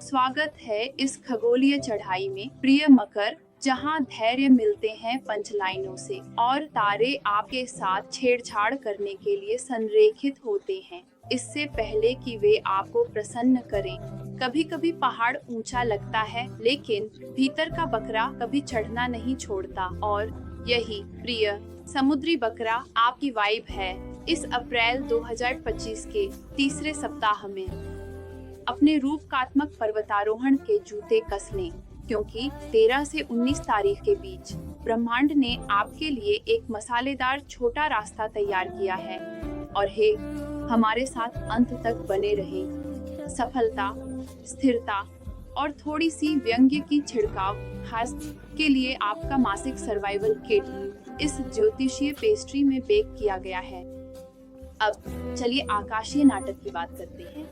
स्वागत है इस खगोलीय चढ़ाई में प्रिय मकर, जहां धैर्य मिलते हैं पंचलाइनों से और तारे आपके साथ छेड़छाड़ करने के लिए संरेखित होते हैं इससे पहले कि वे आपको प्रसन्न करें। कभी कभी पहाड़ ऊंचा लगता है, लेकिन भीतर का बकरा कभी चढ़ना नहीं छोड़ता और यही प्रिय समुद्री बकरा आपकी वाइब है इस अप्रैल 2025 के तीसरे सप्ताह में। अपने रूपकात्मक पर्वतारोहण के जूते कस लें, क्योंकि 13 से 19 तारीख के बीच ब्रह्मांड ने आपके लिए एक मसालेदार छोटा रास्ता तैयार किया है। और हे, हमारे साथ अंत तक बने रहें। सफलता, स्थिरता और थोड़ी सी व्यंग्य की छिड़काव खास के लिए आपका मासिक सर्वाइवल किट इस ज्योतिषीय पेस्ट्री में बेक किया गया है। अब चलिए आकाशीय नाटक की बात करते हैं।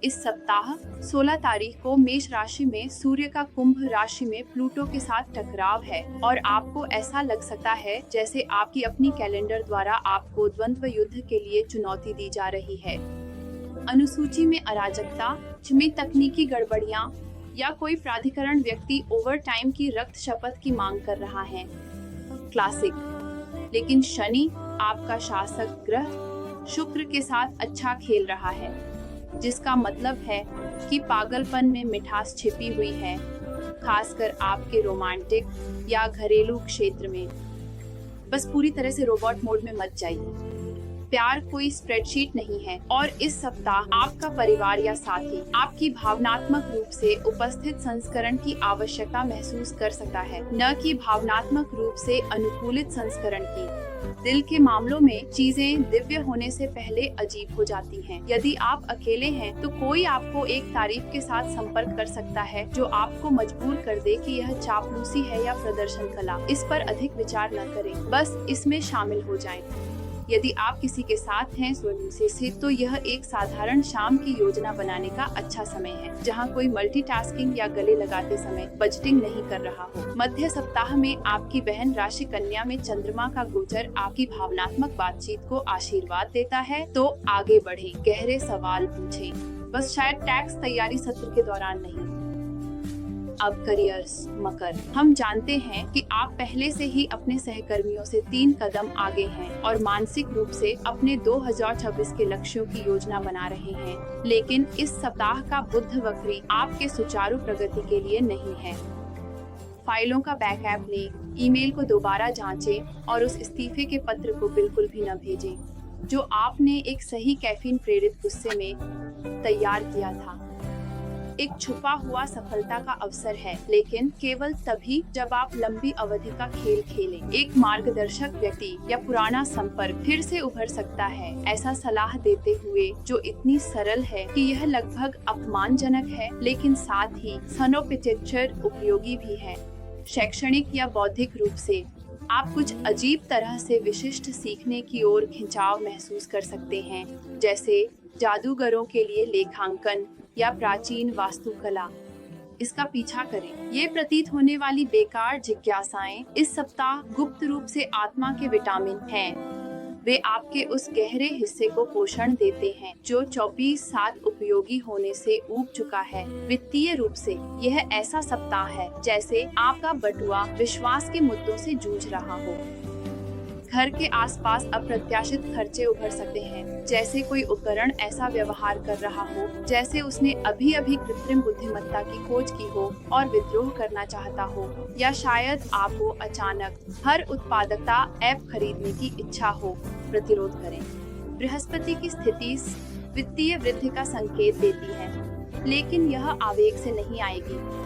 इस सप्ताह 16 तारीख को मेष राशि में सूर्य का कुंभ राशि में प्लूटो के साथ टकराव है और आपको ऐसा लग सकता है जैसे आपकी अपनी कैलेंडर द्वारा आपको द्वंद्व युद्ध के लिए चुनौती दी जा रही है। अनुसूची में अराजकता, में तकनीकी गड़बड़ियां या कोई प्राधिकरण व्यक्ति ओवर टाइम की रक्त शपथ की मांग कर रहा है। क्लासिक। लेकिन शनि, आपका शासक ग्रह, शुक्र के साथ अच्छा खेल रहा है, जिसका मतलब है कि पागलपन में मिठास छिपी हुई है, खासकर आपके रोमांटिक या घरेलू क्षेत्र में। बस पूरी तरह से रोबोट मोड में मत जाइए। प्यार कोई स्प्रेडशीट नहीं है और इस सप्ताह आपका परिवार या साथी आपकी भावनात्मक रूप से उपस्थित संस्करण की आवश्यकता महसूस कर सकता है, न कि भावनात्मक रूप से अनुकूलित संस्करण की। दिल के मामलों में चीजें दिव्य होने से पहले अजीब हो जाती हैं। यदि आप अकेले हैं तो कोई आपको एक तारीफ के साथ संपर्क कर सकता है जो आपको मजबूर कर दे कि यह चापलूसी है या प्रदर्शन कला। इस पर अधिक विचार न करें, बस इसमें शामिल हो जाएं। यदि आप किसी के साथ हैं से तो यह एक साधारण शाम की योजना बनाने का अच्छा समय है, जहां कोई मल्टीटास्किंग या गले लगाते समय बजटिंग नहीं कर रहा हो। मध्य सप्ताह में आपकी बहन राशि कन्या में चंद्रमा का गोचर आपकी भावनात्मक बातचीत को आशीर्वाद देता है, तो आगे बढ़ें, गहरे सवाल पूछें, बस शायद टैक्स तैयारी सत्र के दौरान नहीं। अब करियर्स मकर, हम जानते हैं कि आप पहले से ही अपने सहकर्मियों से 3 कदम आगे हैं और मानसिक रूप से अपने 2026 के लक्ष्यों की योजना बना रहे हैं, लेकिन इस सप्ताह का बुध वक्री आपके सुचारू प्रगति के लिए नहीं है। फाइलों का बैकअप लें, ईमेल को दोबारा जांचें और उस इस्तीफे के पत्र को बिल्कुल भी न भेजें जो आपने एक सही कैफीन प्रेरित गुस्से में तैयार किया था। एक छुपा हुआ सफलता का अवसर है, लेकिन केवल तभी जब आप लंबी अवधि का खेल खेलें। एक मार्गदर्शक व्यक्ति या पुराना संपर्क फिर से उभर सकता है, ऐसा सलाह देते हुए जो इतनी सरल है कि यह लगभग अपमानजनक है, लेकिन साथ ही सनोपिचर उपयोगी भी है। शैक्षणिक या बौद्धिक रूप से आप कुछ अजीब तरह से विशिष्ट सीखने की ओर खिंचाव महसूस कर सकते हैं, जैसे जादूगरों के लिए लेखांकन या प्राचीन वास्तुकला। इसका पीछा करें। ये प्रतीत होने वाली बेकार जिज्ञासाएं इस सप्ताह गुप्त रूप से आत्मा के विटामिन हैं। वे आपके उस गहरे हिस्से को पोषण देते हैं जो 24/7 उपयोगी होने से ऊब चुका है। वित्तीय रूप से यह ऐसा सप्ताह है जैसे आपका बटुआ विश्वास के मुद्दों से जूझ रहा हो। घर के आसपास अप्रत्याशित खर्चे उभर सकते हैं, जैसे कोई उपकरण ऐसा व्यवहार कर रहा हो जैसे उसने अभी अभी कृत्रिम बुद्धिमत्ता की खोज की हो और विद्रोह करना चाहता हो, या शायद आपको अचानक हर उत्पादकता ऐप खरीदने की इच्छा हो। प्रतिरोध करें। बृहस्पति की स्थिति वित्तीय वृद्धि का संकेत देती है, लेकिन यह आवेग से नहीं आएगी।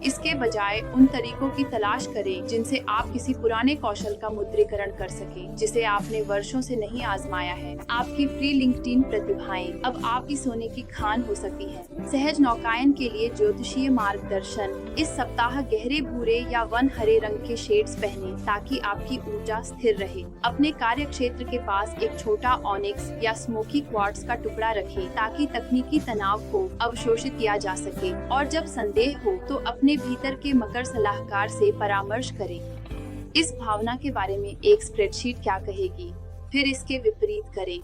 इसके बजाय उन तरीकों की तलाश करें जिनसे आप किसी पुराने कौशल का मुद्रीकरण कर सकें, जिसे आपने वर्षों से नहीं आजमाया है। आपकी फ्री लिंक्डइन प्रतिभाएं अब आपकी सोने की खान हो सकती हैं। सहज नौकायन के लिए ज्योतिषीय मार्गदर्शन। इस सप्ताह गहरे भूरे या वन हरे रंग के शेड्स पहने ताकि आपकी ऊर्जा स्थिर रहे। अपने कार्य क्षेत्र के पास एक छोटा ऑनिक्स या स्मोकी क्वार्ट्ज का टुकड़ा रखें ताकि तकनीकी तनाव को अवशोषित किया जा सके। और जब संदेह हो तो अपने भीतर के मकर सलाहकार से परामर्श करें। इस भावना के बारे में एक स्प्रेडशीट क्या कहेगी, फिर इसके विपरीत करें।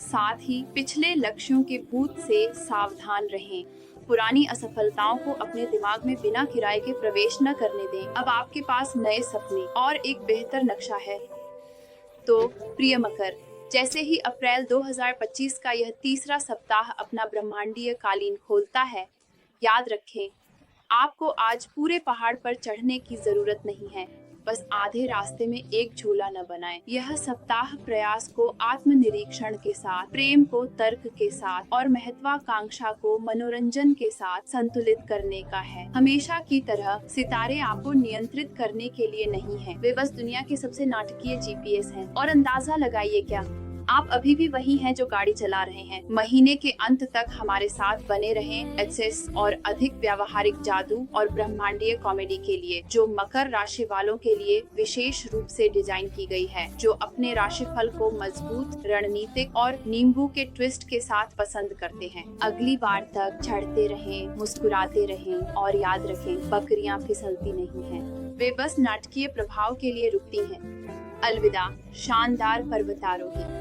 साथ ही पिछले लक्ष्यों के भूत से सावधान रहें। पुरानी असफलताओं को अपने दिमाग में बिना किराए के प्रवेश न करने दें। अब आपके पास नए सपने और एक बेहतर नक्शा है। तो प्रिय मकर, जैसे ही अप्रैल 2025 का यह तीसरा सप्ताह अपना ब्रह्मांडीय कालीन खोलता है, याद रखें, आपको आज पूरे पहाड़ पर चढ़ने की जरूरत नहीं है, बस आधे रास्ते में एक झूला न बनाएं। यह सप्ताह प्रयास को आत्मनिरीक्षण के साथ, प्रेम को तर्क के साथ और महत्वाकांक्षा को मनोरंजन के साथ संतुलित करने का है। हमेशा की तरह सितारे आपको नियंत्रित करने के लिए नहीं हैं, वे बस दुनिया के सबसे नाटकीय जीपीएस हैं। और अंदाजा लगाइए क्या, आप अभी भी वही हैं जो गाड़ी चला रहे हैं। महीने के अंत तक हमारे साथ बने रहें एक्सेस और अधिक व्यावहारिक जादू और ब्रह्मांडीय कॉमेडी के लिए, जो मकर राशि वालों के लिए विशेष रूप से डिजाइन की गई है, जो अपने राशिफल को मजबूत, रणनीतिक और नींबू के ट्विस्ट के साथ पसंद करते हैं। अगली बार तक चढ़ते रहें, मुस्कुराते रहें और याद रखें, बकरियां फिसलती नहीं हैं, वे बस नाटकीय प्रभाव के लिए रुकती हैं। अलविदा शानदार पर्वतारोही।